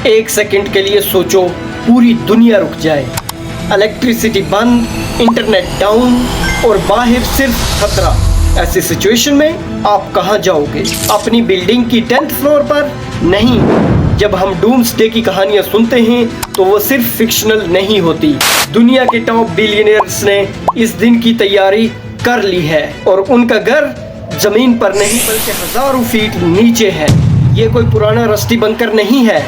एक सेकंड के लिए सोचो, पूरी दुनिया रुक जाए, इलेक्ट्रिसिटी बंद, इंटरनेट डाउन और बाहर सिर्फ खतरा। ऐसी सिचुएशन में आप कहां जाओगे? अपनी बिल्डिंग की 10th फ्लोर पर? नहीं। जब हम डूम्सडे की कहानियां सुनते हैं तो वो सिर्फ फिक्शनल नहीं होती। दुनिया के टॉप बिलियनियर्स ने इस दिन की तैयारी कर ली है और उनका घर जमीन पर नहीं बल्कि हजारों फीट नीचे है। ये कोई पुराना रस्टी बंकर नहीं है,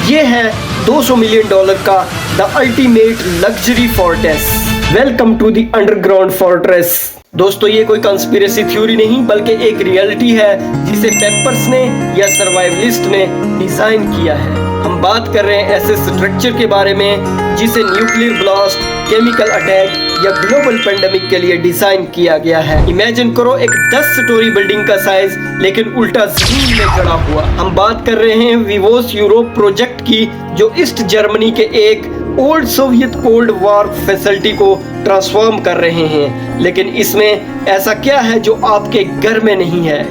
ये है $200 मिलियन का the ultimate luxury fortress. Welcome to the underground fortress. दोस्तों, ये कोई कंस्पिरेसी थ्योरी नहीं बल्कि एक रियलिटी है जिसे पेपर्स ने या सर्वाइवलिस्ट ने डिजाइन किया है। हम बात कर रहे हैं ऐसे स्ट्रक्चर के बारे में जिसे न्यूक्लियर ब्लास्ट, केमिकल अटैक या ग्लोबल पेंडेमिक के लिए डिजाइन किया गया है। इमेजिन करो एक 10 स्टोरी बिल्डिंग का साइज लेकिन उल्टा जमीन में खड़ा हुआ। हम बात कर रहे हैं विवोस यूरोप प्रोजेक्ट की, जो ईस्ट जर्मनी के एक old Soviet cold war facility को ट्रांसफॉर्म कर रहे हैं। लेकिन इसमें ऐसा क्या है जो आपके घर में नहीं है?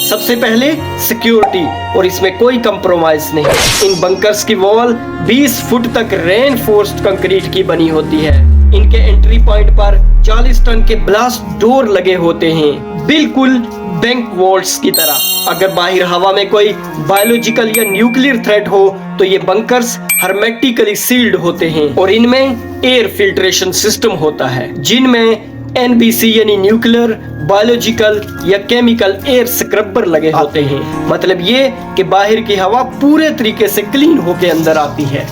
सबसे पहले सिक्योरिटी, और इसमें कोई कंप्रोमाइज नहीं। इन बंकर्स की वॉल 20 फुट तक रेनफोर्स्ड कंक्रीट की बनी होती है। इनके एंट्री पॉइंट पर 40 टन के ब्लास्ट डोर लगे होते हैं, बिल्कुल बैंक वॉल्स की तरह। अगर बाहर हवा में कोई बायोलॉजिकल या न्यूक्लियर थ्रेट हो तो ये बंकर्स हर्मेटिकली सील्ड होते हैं और इनमें एयर फिल्ट्रेशन सिस्टम होता है, जिनमें NBC यानी न्यूक्लियर, बायोलॉजिकल या केमिकल एयर स्क्रबर लगे होते हैं। मतलब ये कि बाहर की हवा पूरे तरीके से क्लीन होके अंदर आती है।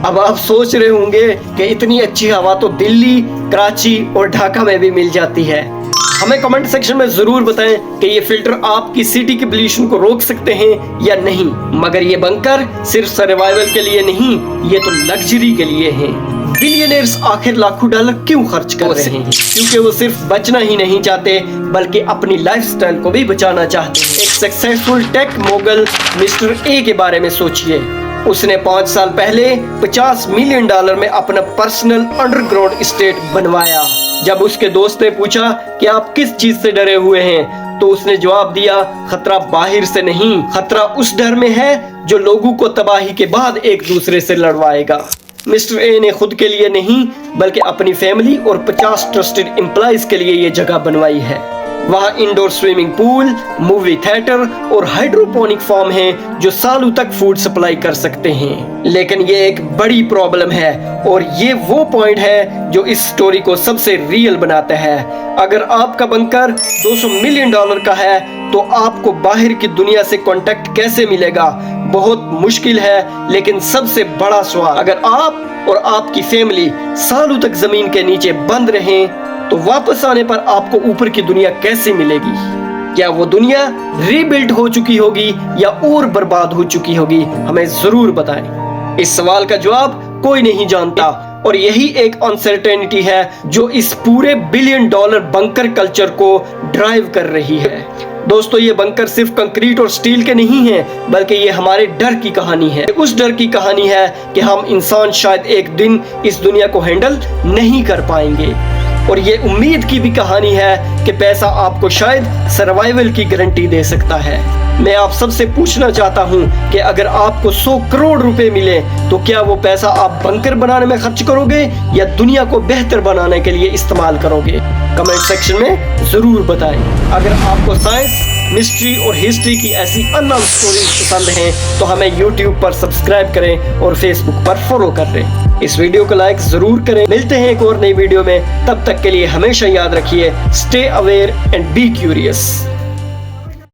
अब आप सोच रहे होंगे कि इतनी अच्छी हवा तो दिल्ली, कराची और ढाका में भी मिल जाती है। हमें कमेंट सेक्शन में जरूर बताएं कि ये फिल्टर आपकी सिटी की पोल्यूशन को रोक सकते हैं या नहीं। मगर ये बंकर सिर्फ सर्वाइवल के लिए नहीं, ये तो लग्जरी के लिए है। बिलियनर्स आखिर लाखों डॉलर क्यों खर्च कर रहे हैं? क्योंकि वो सिर्फ बचना ही नहीं चाहते बल्कि अपनी लाइफस्टाइल को भी बचाना चाहते हैं। एक successful tech mogul mister A के बारे में सोचिए। उसने 5 साल पहले $50 मिलियन में अपना पर्सनल अंडरग्राउंड स्टेट बनवाया। जब उसके दोस्त ने पूछा कि आप किस चीज से डरे हुए हैं, तो उसने जवाब दिया, खतरा बाहर से नहीं, खतरा उस डर में है जो लोगों को तबाही के बाद एक दूसरे से लड़वाएगा। मिस्टर ए ने खुद के लिए नहीं बल्कि अपनी फैमिली और 50 ट्रस्टेड एम्प्लॉइज के लिए ये जगह बनवाई है। वहाँ indoor swimming pool, movie theatre और हाइड्रोपोनिक फार्म हैं जो सालों तक फूड सप्लाई कर सकते हैं। लेकिन ये एक बड़ी प्रॉब्लम है और ये वो पॉइंट है जो इस स्टोरी को सबसे रियल बनाता है। अगर आपका बंकर $200 मिलियन का है तो आपको बाहर की दुनिया से कांटेक्ट कैसे मिलेगा? बहुत मुश्किल है। लेकिन सबसे बड़ा सवाल, अगर आप और आपकी फैमिली सालों तक जमीन के नीचे बंद रहें तो वापस आने पर आपको ऊपर की दुनिया कैसे मिलेगी? क्या वो दुनिया रीबिल्ड हो चुकी होगी या और बर्बाद हो चुकी होगी? हमें जरूर बताएं। इस सवाल का जवाब कोई नहीं जानता और यही एक अनसर्टेनिटी है जो इस पूरे $1 बिलियन बंकर कल्चर को ड्राइव कर रही है। दोस्तों, ये बंकर सिर्फ कंक्रीट और स्टील के नहीं हैं बल्कि ये हमारे डर की कहानी है। उस डर की कहानी है कि हम इंसान शायद एक दिन इस दुनिया को हैंडल नहीं कर पाएंगे। और ये उम्मीद की भी कहानी है कि पैसा आपको शायद सर्वाइवल की गारंटी दे सकता है। मैं आप सबसे पूछना चाहता हूँ कि अगर आपको 100 करोड़ रुपए मिले तो क्या वो पैसा आप बंकर बनाने में खर्च करोगे या दुनिया को बेहतर बनाने के लिए इस्तेमाल करोगे? कमेंट सेक्शन में जरूर बताएं। अगर आपको साइंस, मिस्ट्री और हिस्ट्री की ऐसी अननोन स्टोरीज पसंद हैं तो हमें YouTube पर सब्सक्राइब करें और Facebook पर फॉलो कर लें। इस वीडियो को लाइक जरूर करें। मिलते हैं एक और नई वीडियो में, तब तक के लिए हमेशा याद रखिए, stay aware and be curious.